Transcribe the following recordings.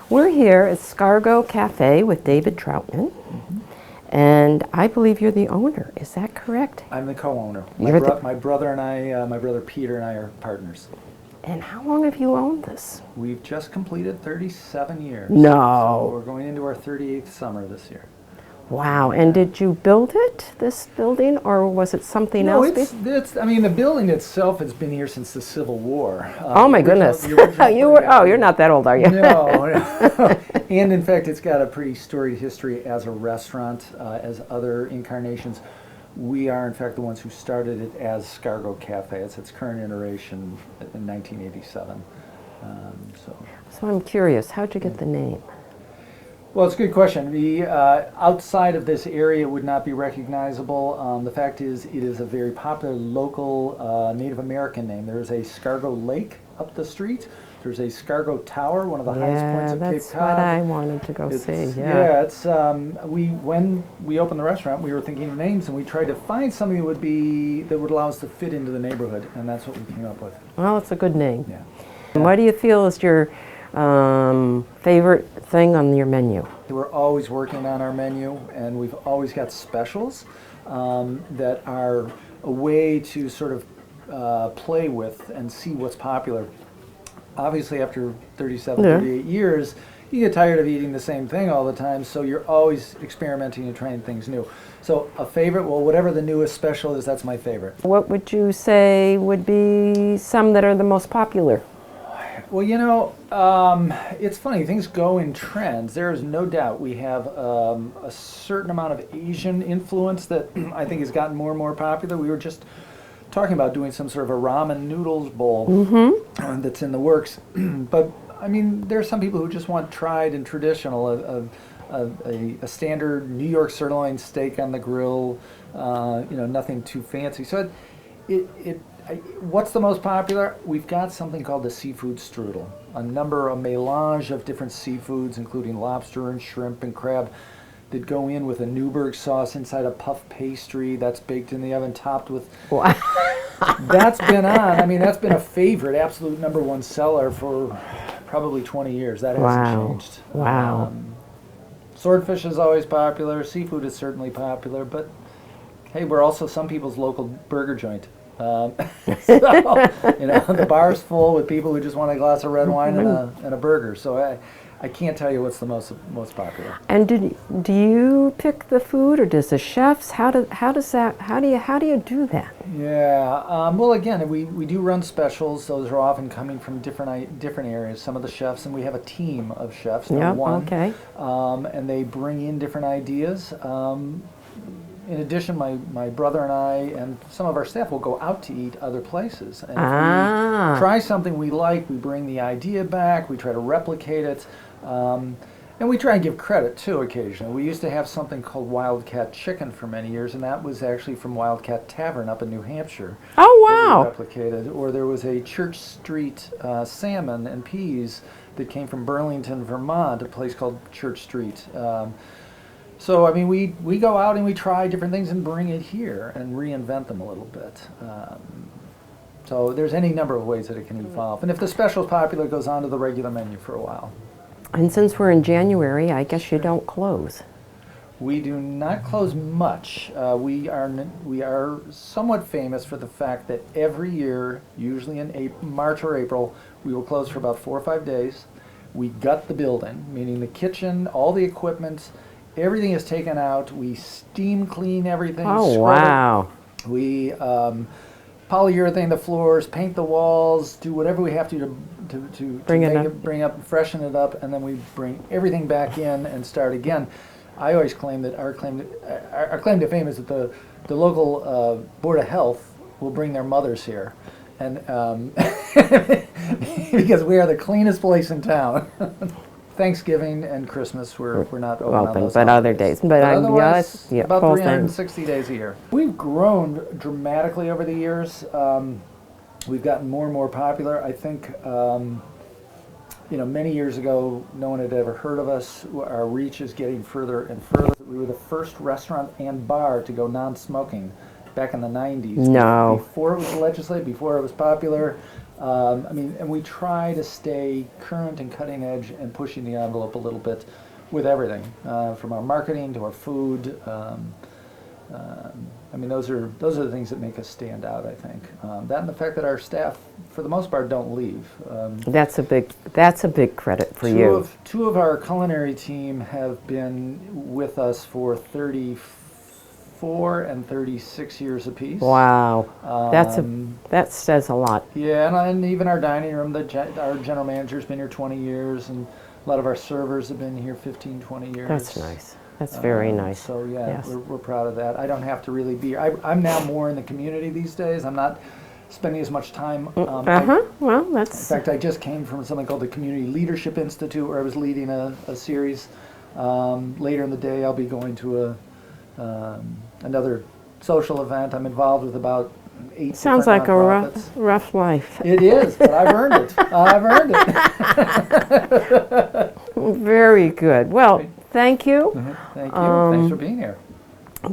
We're here at Scargo Cafe with David Troutman, and I believe you're the owner. Is that correct? I'm the co-owner. My brother and I, my brother Peter and I are partners. And how long have you owned this? We've just completed 37 years. No. So we're going into our 38th summer this year. Wow. And did you build it, this building, or was it something else? I mean, the building itself has been here since the Civil War. Oh my goodness. You're not that old, are you? No. And in fact, it's got a pretty storied history as a restaurant, as other incarnations. We are, in fact, the ones who started it as Scargo Cafe. It's its current iteration in 1987. So I'm curious, how'd you get the name? Well, it's a good question. Outside of this area, it would not be recognizable. The fact is, it is a very popular local Native American name. There's a Scargo Lake up the street. There's a Scargo Tower, one of the highest points of Cape Cod. That's what I wanted to go see. Yeah, it's when we opened the restaurant, we were thinking of names, and we tried to find something that would allow us to fit into the neighborhood, and that's what we came up with. Well, it's a good name. Yeah. And what do you feel is your favorite thing on your menu? We're always working on our menu, and we've always got specials that are a way to sort of play with and see what's popular. Obviously, after 38 years, you get tired of eating the same thing all the time, so you're always experimenting and trying things new. So a favorite, well, whatever the newest special is, that's my favorite. What would you say would be some that are the most popular? Well, it's funny, things go in trends. There is no doubt we have a certain amount of Asian influence that I think has gotten more and more popular. We were just talking about doing some sort of a ramen noodles bowl that's in the works. But, I mean, there are some people who just want tried and traditional, a standard New York sirloin steak on the grill, nothing too fancy. So what's the most popular? We've got something called the seafood strudel, a melange of different seafoods, including lobster and shrimp and crab, that go in with a Newburgh sauce inside a puff pastry that's baked in the oven, topped with... Wow. That's been that's been a favorite, absolute #1 seller for probably 20 years. That hasn't changed. Wow. Swordfish is always popular. Seafood is certainly popular, but hey, we're also some people's local burger joint. The bar's full with people who just want a glass of red wine and a burger. So I can't tell you what's the most popular. And do you pick the food, or does the chefs? How do you do that? Yeah. Well, again, we do run specials. Those are often coming from different areas. Some of the chefs, and we have a team of chefs. Okay. And they bring in different ideas. In addition, my brother and I and some of our staff will go out to eat other places. And if we try something we like, we bring the idea back, we try to replicate it, and we try and give credit, too, occasionally. We used to have something called Wildcat Chicken for many years, and that was actually from Wildcat Tavern up in New Hampshire. Oh, wow. That we replicated. Or there was a Church Street salmon and peas that came from Burlington, Vermont, a place called Church Street. So, I mean, we go out and we try different things and bring it here and reinvent them a little bit. So there's any number of ways that it can evolve. And if the special is popular, it goes on to the regular menu for a while. And since we're in January, I guess you don't close. We do not close much. We are somewhat famous for the fact that every year, usually in March or April, we will close for about 4 or 5 days. We gut the building, meaning the kitchen, all the equipment. Everything is taken out. We steam clean everything. Oh, wow. We polyurethane the floors, paint the walls, do whatever we have to freshen it up, and then we bring everything back in and start again. I always claim that our claim to fame is that the local Board of Health will bring their mothers here, and because we are the cleanest place in town. Thanksgiving and Christmas, we're not open on those but other days. But otherwise, about 360 days a year. We've grown dramatically over the years. We've gotten more and more popular. I think, many years ago, no one had ever heard of us. Our reach is getting further and further. We were the first restaurant and bar to go non-smoking back in the 90s. No. Before it was legislated, before it was popular. I mean, and we try to stay current and cutting edge and pushing the envelope a little bit with everything, from our marketing to our food. I mean, those are the things that make us stand out, I think. That and the fact that our staff, for the most part, don't leave. That's a big credit for you. Two of our culinary team have been with us for 34 and 36 years apiece. Wow, that says a lot. Yeah, and even our dining room, our general manager's been here 20 years, and a lot of our servers have been here 15, 20 years. That's nice. That's very nice. So yeah, Yes. we're proud of that. I don't have to really be. I'm now more in the community these days. I'm not spending as much time. Well, In that's fact, I just came from something called the Community Leadership Institute, where I was leading a series. Later in the day, I'll be going to another social event. I'm involved with about 8 sounds different like a nonprofits. rough life. It is, but I've earned it. I've earned it. Very good. Well, thank you. Thank you. Thanks for being here.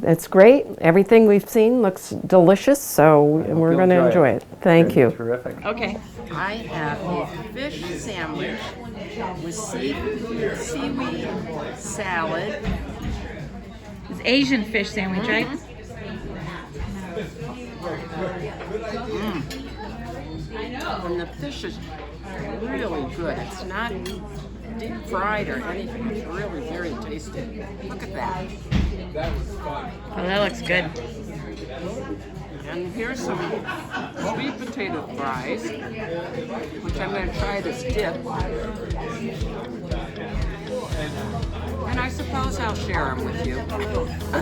It's great. Everything we've seen looks delicious, so we're you'll going to enjoy it. Thank you. Terrific. Okay. I have a fish sandwich with seaweed salad. It's Asian fish sandwich, right? And the fish is really good. It's not deep fried or anything. It's really very tasty. Look at that. Oh, that looks good. And here's some sweet potato fries, which I'm going to try this dip. And I suppose I'll share them with you.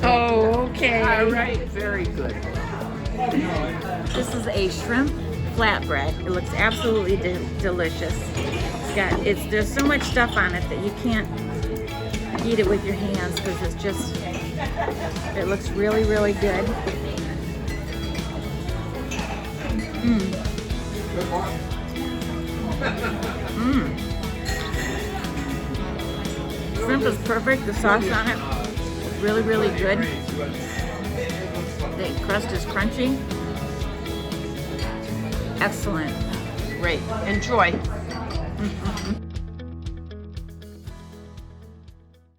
Oh, okay. All right, very good. This is a shrimp flatbread. It looks absolutely delicious. There's so much stuff on it that you can't eat it with your hands because it looks really, really good. Shrimp is perfect. The sauce on it is really, really good. The crust is crunchy. Excellent. Great. Enjoy.